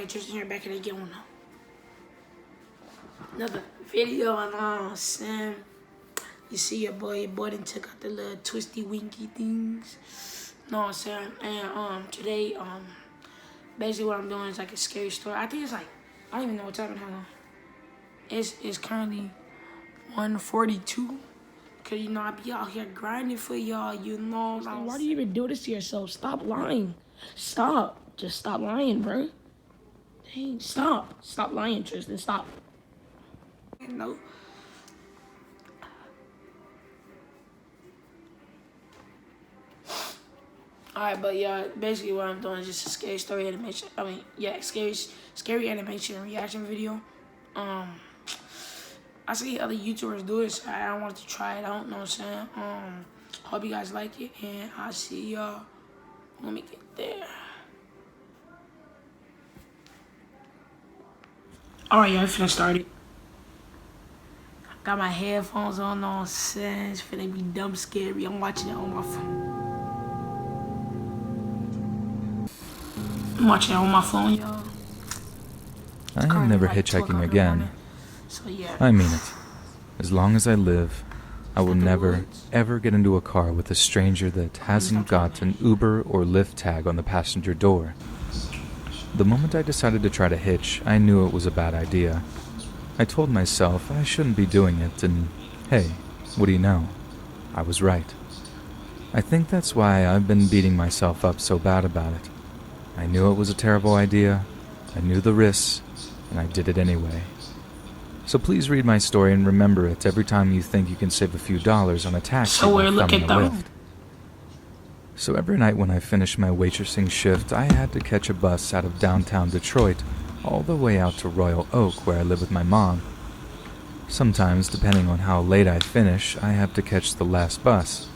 Alright, Tristan here back at it again. Another video and Sam. You see your boy done took out the little twisty winky things. Know what I'm saying? And today, basically what I'm doing is like a scary story. I think it's like, I don't even know what time it is. It's currently 1:42. Cause you know I be out here grinding for y'all, you know. Why do you even do this to yourself? Stop lying. Stop. Just stop lying, bro. Dang, stop. Stop lying, Tristan. Stop. No. Alright, but yeah, basically what I'm doing is just a scary story animation. Scary animation reaction video. I see other YouTubers do it, so I wanted to try it out, know what I'm saying? Hope you guys like it, and I'll see y'all when we get there. Alright, y'all, finna start it. Got my headphones on, know what I'm saying? It's finna be dumb scary. I'm watching it on my phone. I'm watching it on my phone, y'all. I am never hitchhiking again. So, yeah. I mean it. As long as I live, I will never, ever get into a car with a stranger that hasn't got an Uber or Lyft tag on the passenger door. The moment I decided to try to hitch, I knew it was a bad idea. I told myself I shouldn't be doing it, and hey, what do you know? I was right. I think that's why I've been beating myself up so bad about it. I knew it was a terrible idea, I knew the risks, and I did it anyway. So please read my story and remember it every time you think you can save a few dollars on a taxi by thumbing a Lyft. So every night when I finished my waitressing shift, I had to catch a bus out of downtown Detroit all the way out to Royal Oak, where I live with my mom. Sometimes, depending on how late I finish, I have to catch the last bus.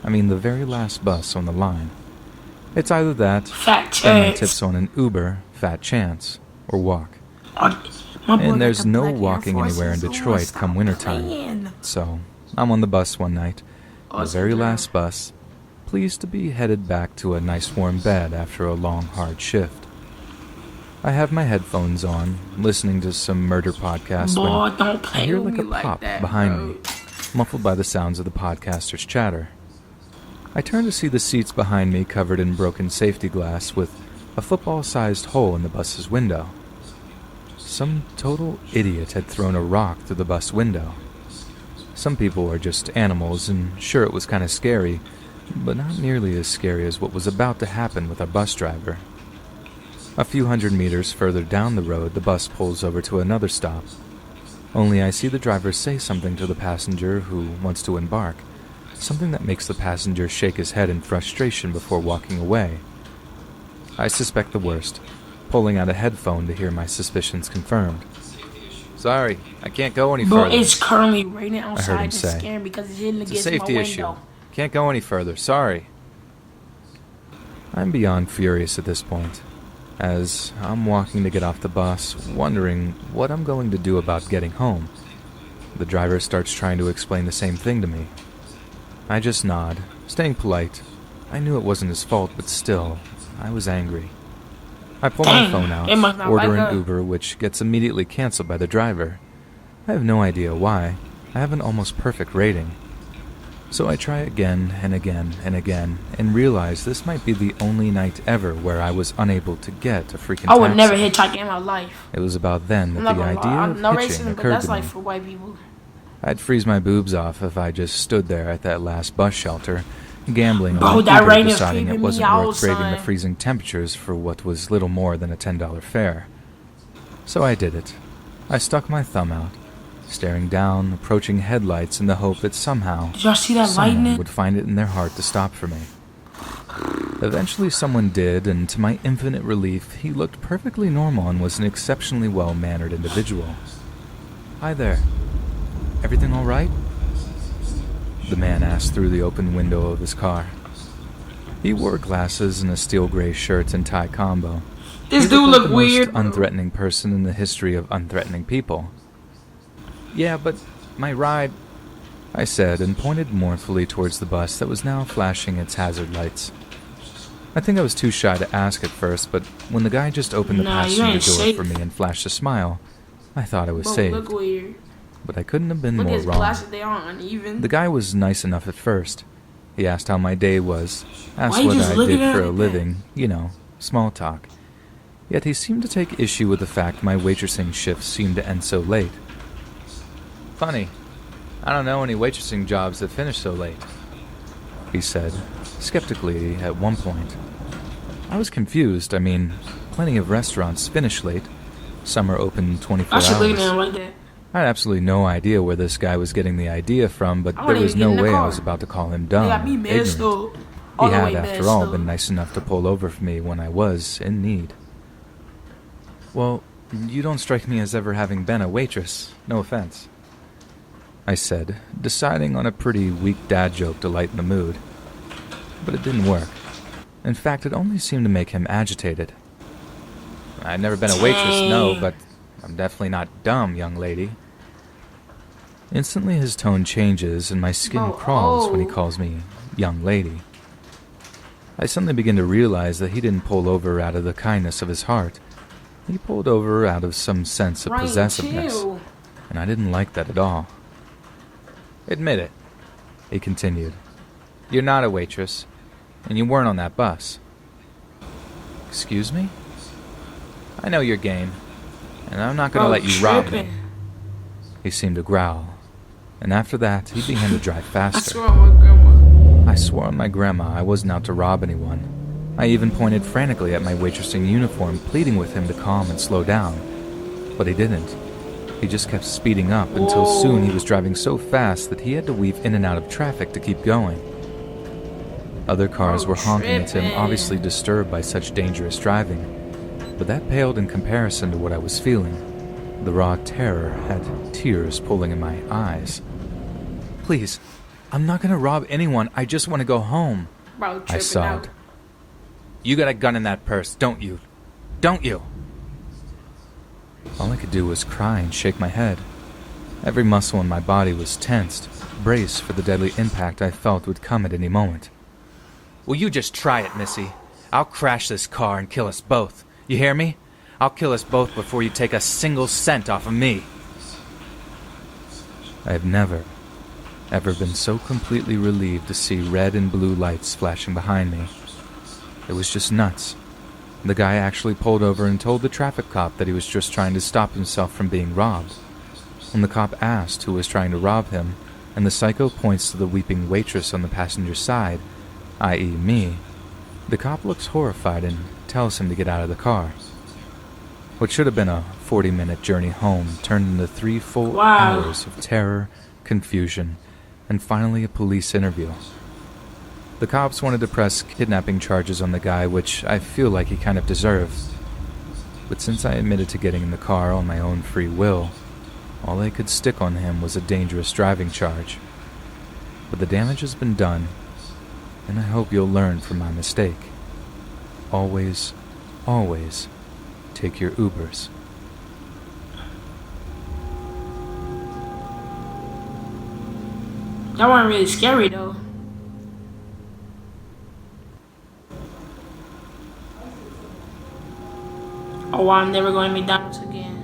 I mean the very last bus on the line. It's either that, spend my tips on an Uber, fat chance, or walk. And there's no walking anywhere in Detroit come wintertime. So, I'm on the bus one night, the very last bus, pleased to be headed back to a nice warm bed after a long, hard shift. I have my headphones on, listening to some murder podcast when I hear like a pop behind me, muffled by the sounds of the podcaster's chatter. I turn to see the seats behind me covered in broken safety glass with a football-sized hole in the bus's window. Some total idiot had thrown a rock through the bus window. Some people are just animals, and sure, it was kind of scary, but not nearly as scary as what was about to happen with our bus driver. A few hundred meters further down the road, the bus pulls over to another stop. Only I see the driver say something to the passenger who wants to embark, something that makes the passenger shake his head in frustration before walking away. I suspect the worst, pulling out a headphone to hear my suspicions confirmed. Sorry, I can't go any further. Bro, it's currently raining outside. I heard him say. Scared because it's hitting It's a against safety my issue. window. Can't go any further, sorry. I'm beyond furious at this point, as I'm walking to get off the bus, wondering what I'm going to do about getting home. The driver starts trying to explain the same thing to me. I just nod, staying polite. I knew it wasn't his fault, but still, I was angry. I pull my phone out, order an Uber, which gets immediately canceled by the driver. I have no idea why. I have an almost perfect rating. So I try again and again and again, and realize this might be the only night ever where I was unable to get a freaking taxi. I would never hitchhike in my life. It was about then that the idea of hitching occurred to me. That's like for white people. I'd freeze my boobs off if I just stood there at that last bus shelter, gambling on Uber, deciding it wasn't worth braving the freezing temperatures for what was little more than a $10 fare. So I did it. I stuck my thumb out, staring down approaching headlights in the hope that somehow someone would find it in their heart to stop for me. Eventually someone did, and to my infinite relief, he looked perfectly normal and was an exceptionally well-mannered individual. Hi there. Everything all right? The man asked through the open window of his car. He wore glasses and a steel gray shirt and tie combo. This dude looked weird. The most unthreatening person in the history of unthreatening people. Yeah, but my ride, I said, and pointed mournfully towards the bus that was now flashing its hazard lights. I think I was too shy to ask at first, but when the guy just opened the Nah, you passenger ain't door safe. for me and flashed a smile, I thought I was Bro, saved. look weird. But I couldn't have been Look at more his wrong. glasses, they are uneven. The guy was nice enough at first. He asked how my day was, asked Why you what just I looking did at for me a like living, you know, small talk. Yet he seemed to take issue with the fact my waitressing shifts seemed to end so late. Funny, I don't know any waitressing jobs that finish so late, he said, skeptically at one point. I was confused. I mean, plenty of restaurants finish late. Some are open 24 I should look at hours. him like that. I had absolutely no idea where this guy was getting the idea from, but I there wouldn't was even get no in the way I car. was about to call him They dumb got me or messed ignorant. up. He All the had, way after messed all, up. been nice enough to pull over for me when I was in need. Well, you don't strike me as ever having been a waitress. No offense, I said, deciding on a pretty weak dad joke to lighten the mood. But it didn't work. In fact, it only seemed to make him agitated. I've never been a waitress, no, but I'm definitely not dumb, young lady. Instantly his tone changes and my skin crawls when he calls me young lady. I suddenly begin to realize that he didn't pull over out of the kindness of his heart. He pulled over out of some sense of Ryan, possessiveness, chill. and I didn't like that at all. Admit it, he continued. You're not a waitress, and you weren't on that bus. Excuse me? I know your game, and I'm not going to Bro, let you rob me. tripping. He seemed to growl, and after that, he began to drive I faster. swear on my grandma. I swore on my grandma I wasn't out to rob anyone. I even pointed frantically at my waitressing uniform, pleading with him to calm and slow down. But he didn't. He just kept speeding up until soon he was driving so fast that he had to weave in and out of traffic to keep going. Other cars were honking at him, tripping. obviously disturbed by such dangerous driving. But that paled in comparison to what I was feeling. The raw terror had tears pooling in my eyes. Please, I'm not going to rob anyone. I just want to go home, Bro, I tripping sobbed. out. You got a gun in that purse, don't you? Don't you? All I could do was cry and shake my head. Every muscle in my body was tensed, braced for the deadly impact I felt would come at any moment. Will you just try it, Missy? I'll crash this car and kill us both. You hear me? I'll kill us both before you take a single cent off of me. I have never, ever been so completely relieved to see red and blue lights flashing behind me. It was just nuts. The guy actually pulled over and told the traffic cop that he was just trying to stop himself from being robbed. When the cop asked who was trying to rob him, and the psycho points to the weeping waitress on the passenger side, i.e. me, the cop looks horrified and tells him to get out of the car. What should have been a 40-minute journey home turned into 3 full Wow. hours of terror, confusion, and finally a police interview. The cops wanted to press kidnapping charges on the guy, which I feel like he kind of deserved. But since I admitted to getting in the car on my own free will, all they could stick on him was a dangerous driving charge. But the damage has been done, and I hope you'll learn from my mistake. Always, always take your Ubers. That wasn't really scary though. Oh, wow, I'm never going to McDonald's again.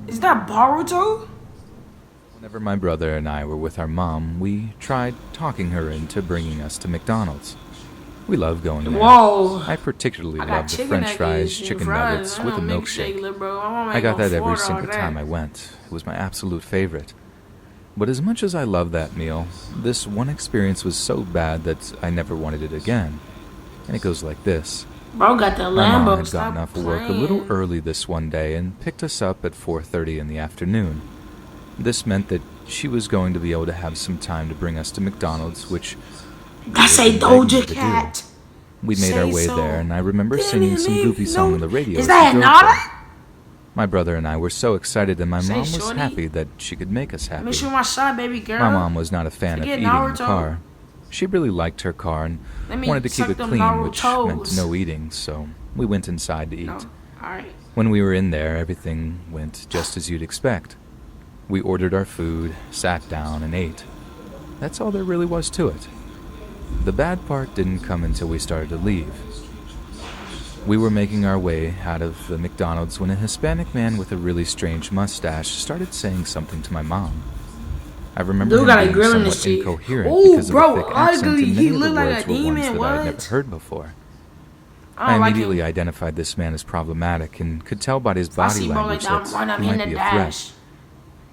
Is that Boruto? Whenever my brother and I were with our mom, we tried talking her into bringing us to McDonald's. We love going there. Whoa. I particularly I got love the chicken French fries, nuggets and chicken fries. nuggets I with a want milkshake. little bro. I want I got that every all single that. time I went. It was my absolute favorite. But as much as I loved that meal, this one experience was so bad that I never wanted it again. And it goes like this. Bro got the My mom Lambo. had Stop gotten off of work a little playing. early this one day and picked us up at 4:30 in the afternoon. This meant that she was going to be able to have some time to bring us to McDonald's, which That's we a had been begging her Doja to do. Cat. We made our Say way so. there, and I remember singing some goofy song on the radio. Is as that we drove there. Nada? My brother and I were so excited, and my Say, mom was shorty. happy that she could make us Let me happy. shoot my shot, baby girl. My mom was not a fan of Forget eating in the Naruto. car. She really liked her car and Let me wanted to keep suck it them clean, which Narutos. meant no eating, so we went inside to eat. No. Alright. When we were in there, everything went just as you'd expect. We ordered our food, sat down, and ate. That's all there really was to it. The bad part didn't come until we started to leave. We were making our way out of the McDonald's when a Hispanic man with a really strange mustache started saying something to my mom. I remember Dude him got a being grill in the somewhat street. incoherent Ooh, because bro, of the thick accent, ugly. and He many of the looked like words a were ones demon, that I had never what? heard before. I I don't like immediately him. identified this man as problematic and could tell by his I body see bro like language that, that run, I'm he in might the be a threat. dash.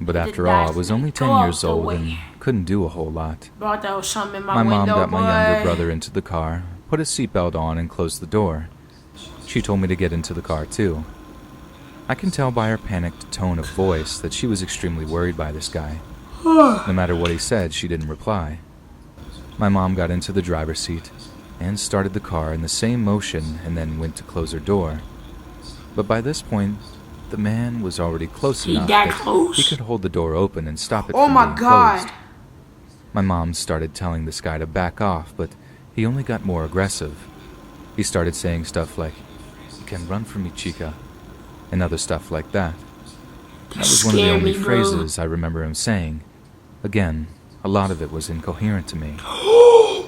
But The after all, I dash, was man. only 10 Go years out the old way. and couldn't do a whole lot. Brought that was something in my My mom window, got my younger boy. brother into the car, put his seatbelt on, and closed the door. She told me to get into the car too. I can tell by her panicked tone of voice that she was extremely worried by this guy. No matter what he said, she didn't reply. My mom got into the driver's seat and started the car in the same motion and then went to close her door. But by this point, the man was already close He enough that that close? he could hold the door open and stop it Oh from my being god. closed. My mom started telling this guy to back off, but he only got more aggressive. He started saying stuff like, "You can run from me, chica," and other stuff like that. That was one of the Scared only me, bro. phrases I remember him saying. Again, a lot of it was incoherent to me.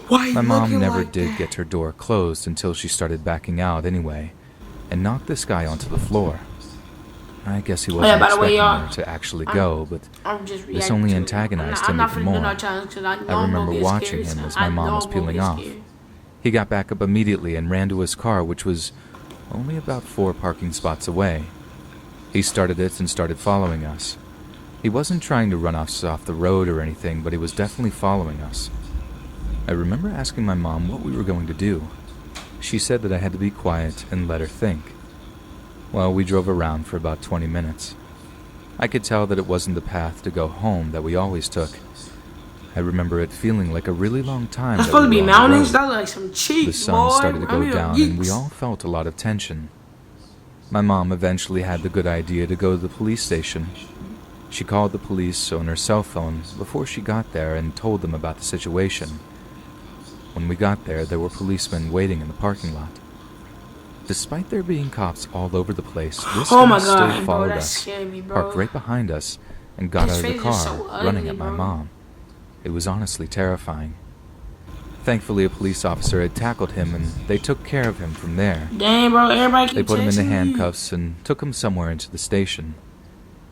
Why My you mom looking never like did that? get her door closed until she started backing out anyway, and knocked this guy onto the floor. I guess he wasn't by the way, expecting y'all, her to actually go, but I'm just this reacting only to it. antagonized I'm him not even finna do more. no challenge 'cause I know I I'm remember gonna get watching scared, him as son. my I mom know was I'm gonna peeling get off. scared. He got back up immediately and ran to his car, which was only about 4 parking spots away. He started it and started following us. He wasn't trying to run us off the road or anything, but he was definitely following us. I remember asking my mom what we were going to do. She said that I had to be quiet and let her think. Well, we drove around for about 20 minutes. I could tell that it wasn't the path to go home that we always took. I remember it feeling like a really long time. That's that supposed to we be were on the mountains. road. That's like some cheeks, The sun boy. started to I go mean, down and we geeks. all felt a lot of tension. My mom eventually had the good idea to go to the police station. She called the police on her cell phone before she got there and told them about the situation. When we got there were policemen waiting in the parking lot. Despite there being cops all over the place, this Oh guy my still god, bro, followed that us, scared me, bro. parked right behind us, and got His out of the face is car, so ugly, running at my bro. mom. It was honestly terrifying. Thankfully, a police officer had tackled him, and they took care of him from there. Dang, bro, everybody They keep put him in the texting me. handcuffs and took him somewhere into the station.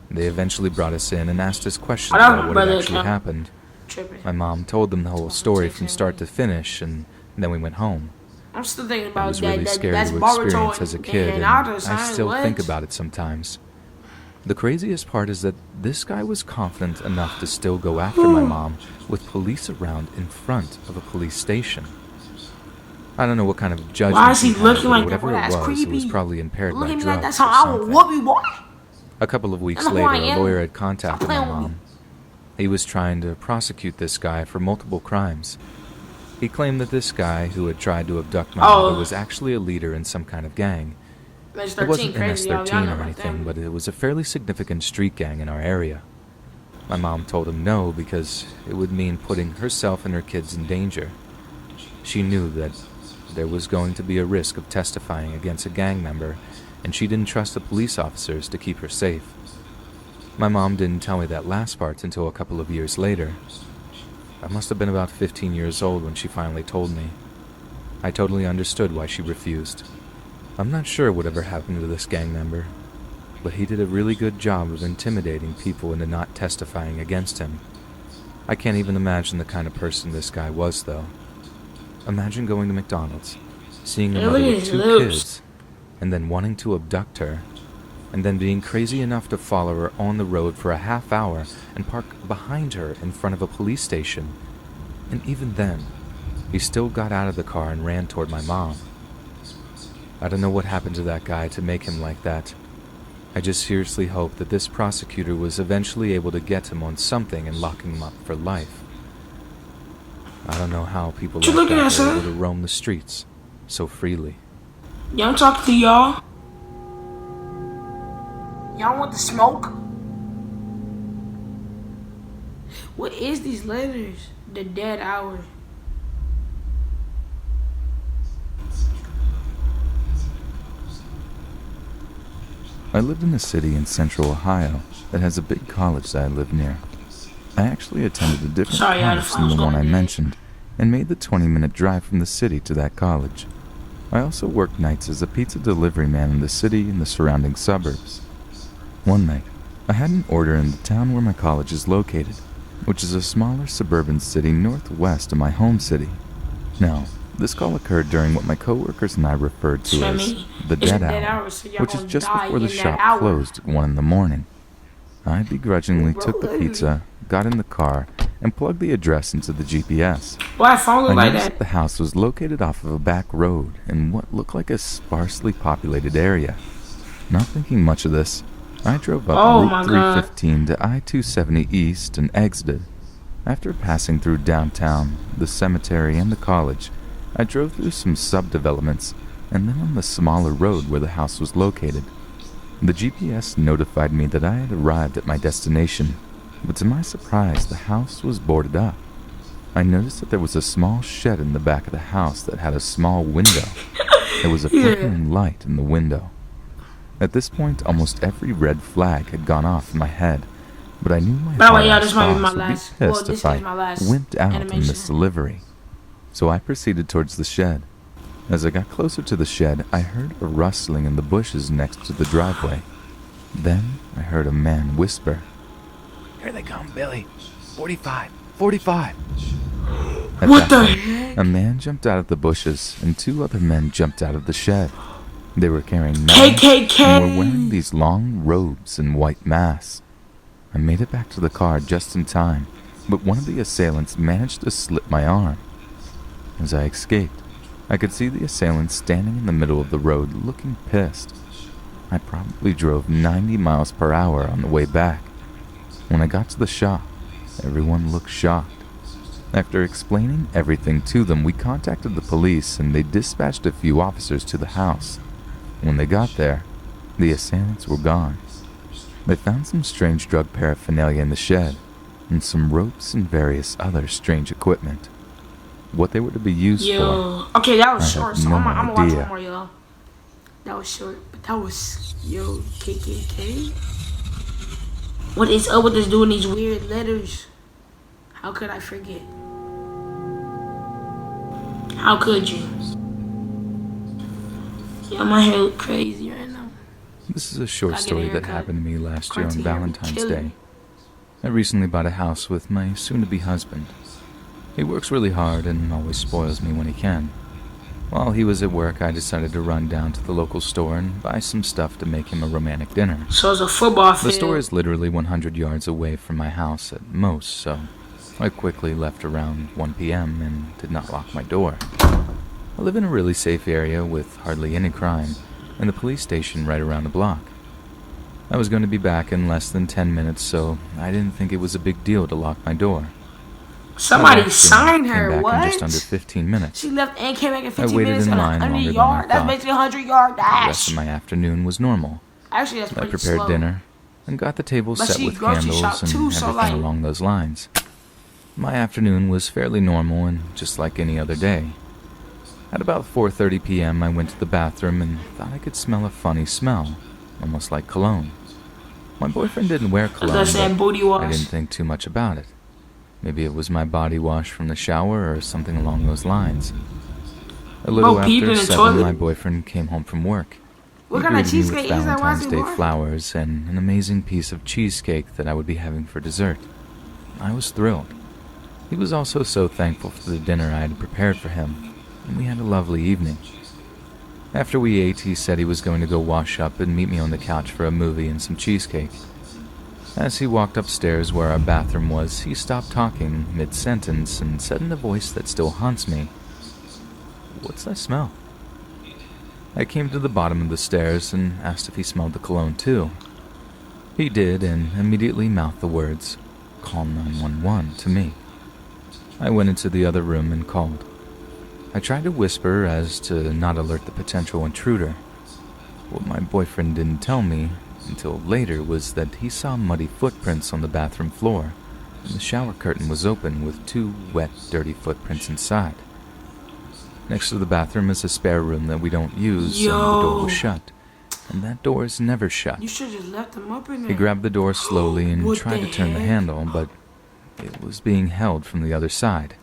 They eventually brought us in and asked us questions I don't about what brother had actually count. happened. Tripping. My mom told them the whole story from start to finish, and then we went home. I'm still thinking It about was that. really scary That's to Boruto experience as a kid, and Naruto, I son. still What? think about it sometimes. The craziest part is that this guy was confident enough to still go after my mom with police around in front of a police station. I don't know what kind of judgment Why is he had, looking but like that? whatever Boy, that's it was creepy. probably impaired Look by at me like drugs that's or how I will something. whoop you, boy. A couple of weeks I know who later, I a am. lawyer had contacted Stop my playing with me. mom. He was trying to prosecute this guy for multiple crimes. He claimed that this guy who had tried to abduct my Oh. mother was actually a leader in some kind of gang. It's It 13 wasn't crazy, y'all. Y'all MS-13 know or about anything, them. but it was a fairly significant street gang in our area. My mom told him no because it would mean putting herself and her kids in danger. She knew that there was going to be a risk of testifying against a gang member, and she didn't trust the police officers to keep her safe. My mom didn't tell me that last part until a couple of years later. I must have been about 15 years old when she finally told me. I totally understood why she refused. I'm not sure whatever happened to this gang member, but he did a really good job of intimidating people into not testifying against him. I can't even imagine the kind of person this guy was, though. Imagine going to McDonald's, seeing a Hey, mother look at with his 2 lips. kids, and then wanting to abduct her, and then being crazy enough to follow her on the road for a half hour and park behind her in front of a police station. And even then, he still got out of the car and ran toward my mom. I don't know what happened to that guy to make him like that. I just seriously hope that this prosecutor was eventually able to get him on something and lock him up for life. I don't know how people What you like looking that at, were son? able to roam the streets so freely. Yeah, I'm talking to y'all. Y'all want the smoke? What is these letters? The dead hour. I lived in a city in central Ohio that has a big college that I live near. I actually attended a different Sorry, y'all, the college than phone's the one going I dead. mentioned, and made the 20-minute drive from the city to that college. I also worked nights as a pizza delivery man in the city and the surrounding suburbs. One night, I had an order in the town where my college is located, which is a smaller suburban city northwest of my home city. Now, this call occurred during what my coworkers and I referred to as the dead hour, which is just before the shop closed at 1 in the morning. I begrudgingly took the pizza, got in the car, and plugged the address into the GPS. Why phone look I like noticed that? the house was located off of a back road in what looked like a sparsely populated area. Not thinking much of this, I drove up Route 315 to I-270 East and exited. After passing through downtown, the cemetery, and the college, I drove through some subdevelopments and then on the smaller road where the house was located. The GPS notified me that I had arrived at my destination, but to my surprise, the house was boarded up. I noticed that there was a small shed in the back of the house that had a small window. There was a flickering light in the window. At this point, almost every red flag had gone off in my head, but I knew my boss would be pissed if I wimped out in this delivery. So I proceeded towards the shed. As I got closer to the shed, I heard a rustling in the bushes next to the driveway. Then I heard a man whisper, "Here they come, Billy. 45, 45. What the heck? A man jumped out of the bushes, and 2 other men jumped out of the shed. They were carrying knives and were wearing these long robes and white masks. I made it back to the car just in time, but one of the assailants managed to slip my arm. As I escaped, I could see the assailant standing in the middle of the road looking pissed. I probably drove 90 miles per hour on the way back. When I got to the shop, everyone looked shocked. After explaining everything to them, we contacted the police and they dispatched a few officers to the house. When they got there, the assailants were gone. They found some strange drug paraphernalia in the shed, and some ropes and various other strange equipment. What they were to be used for, Okay, that was short, so no I'm gonna watch idea. one more, y'all. That was short, but that was, KKK? What is up with this doing these weird letters? How could I forget? How could you? Yeah, my hair look crazy right now. This is a short story that happened to me last year on Cartier Valentine's killing Day. me. I recently bought a house with my soon-to-be husband. He works really hard and always spoils me when he can. While he was at work, I decided to run down to the local store and buy some stuff to make him a romantic dinner. So it's a football The field. store is literally 100 yards away from my house at most, so I quickly left around 1 p.m. and did not lock my door. I live in a really safe area with hardly any crime, and the police station right around the block. I was going to be back in less than 10 minutes, so I didn't think it was a big deal to lock my door. Somebody signed Came her. back What? in just under 15 minutes. She left and came back in I 15 waited minutes in on line a 100 longer than I yard. That's thought. basically a 100-yard The rest dash. of my afternoon was normal. Actually, that's I pretty prepared slow. dinner and got the table But set she with grocery candles shop and too, so, everything like- along those lines. My afternoon was fairly normal and just like any other day. At about 4:30 p.m., I went to the bathroom and thought I could smell a funny smell, almost like cologne. My boyfriend didn't wear cologne, That's that but booty I wash. didn't think too much about it. Maybe it was my body wash from the shower or something along those lines. A little Bro, peed after in the 7, toilet? my boyfriend came home from work. What He kind of greeted me cheesecake with is that? Why is Valentine's it Day boring? flowers and an amazing piece of cheesecake that I would be having for dessert. I was thrilled. He was also so thankful for the dinner I had prepared for him, and we had a lovely evening. After we ate, he said he was going to go wash up and meet me on the couch for a movie and some cheesecake. As he walked upstairs where our bathroom was, he stopped talking mid-sentence and said in a voice that still haunts me, "What's that smell?" I came to the bottom of the stairs and asked if he smelled the cologne too. He did and immediately mouthed the words, "Call 911" to me. I went into the other room and called. I tried to whisper as to not alert the potential intruder. What my boyfriend didn't tell me until later was that he saw muddy footprints on the bathroom floor, and the shower curtain was open with 2 wet, dirty footprints inside. Next to the bathroom is a spare room that we don't use, and the door was shut, and that door is never shut. You should just left them up in there. He grabbed the door slowly and What tried the to turn the heck? handle, but it was being held from the other side.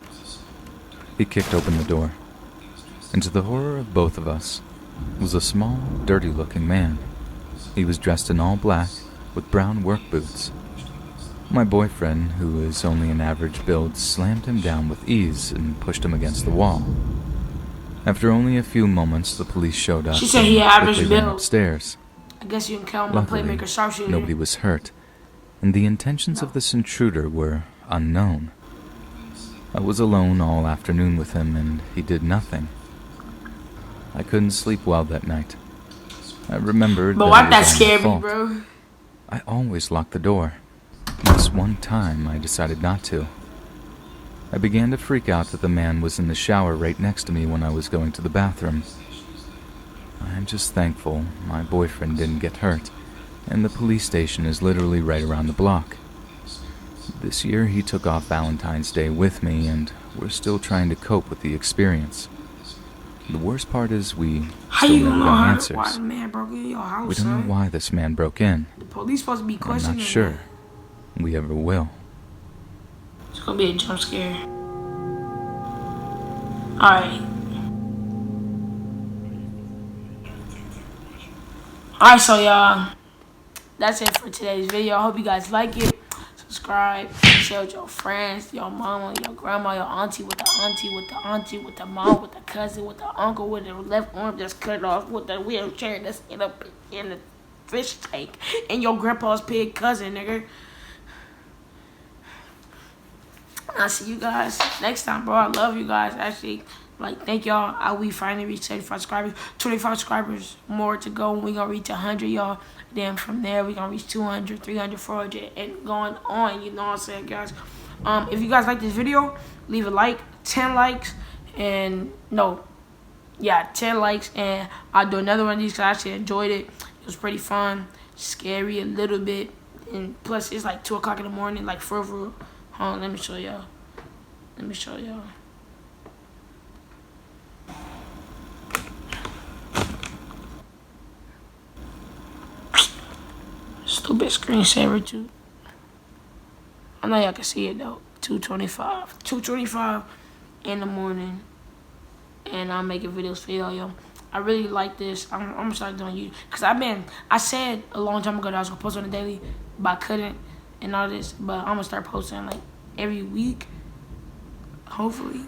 He kicked open the door, and to the horror of both of us was a small, dirty-looking man. He was dressed in all black with brown work boots. My boyfriend, who is only an average build, slammed him down with ease and pushed him against the wall. After only a few moments, the police showed up. She said he average quickly ran build. upstairs. I guess you can count my Luckily, playmaker sharpshooter. nobody was hurt, and the intentions of this intruder were unknown. I was alone all afternoon with him, and he did nothing. I couldn't sleep well that night. I remembered But that why it that was all my scared me, fault. bro? I always locked the door. This one time, I decided not to. I began to freak out that the man was in the shower right next to me when I was going to the bathroom. I'm just thankful my boyfriend didn't get hurt, and the police station is literally right around the block. This year he took off Valentine's Day with me, and we're still trying to cope with the experience. The worst part is we How still you never know got why answers. the man broke in your house, We don't son? know why this man broke in. The police supposed to be I'm questioning not sure that. we ever will. It's gonna be a jump scare. Alright. Alright, so y'all, that's it for today's video. I hope you guys like it. Subscribe, share with your friends, your mama, your grandma, your auntie, with the auntie, with the auntie, with the mom, with the cousin, with the uncle, with the left arm just cut off, with the wheelchair that's in the fish tank, and your grandpa's pig cousin, nigga. I'll see you guys next time, bro. I love you guys. Actually, like, thank y'all. We finally reached 75 subscribers. 25 subscribers more to go. We're going to reach 100, y'all. Then from there, we're going to reach 200, 300, 400, and going on. You know what I'm saying, guys? If you guys like this video, leave a like. 10 likes. And, 10 likes. And I'll do another one of these because I actually enjoyed it. It was pretty fun. Scary a little bit. And plus, it's like 2 o'clock in the morning. Like, for real. Hold on, let me show y'all. Stupid screensaver too. I know y'all can see it though. 2:25 in the morning, and I'm making videos for y'all, yo. I really like this. I'm gonna start doing YouTube because I said a long time ago that I was gonna post on the daily, but I couldn't and all this. But I'm gonna start posting like every week, hopefully,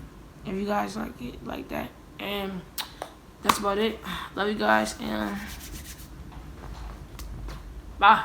if you guys like it like that. And that's about it. Love you guys, and bye.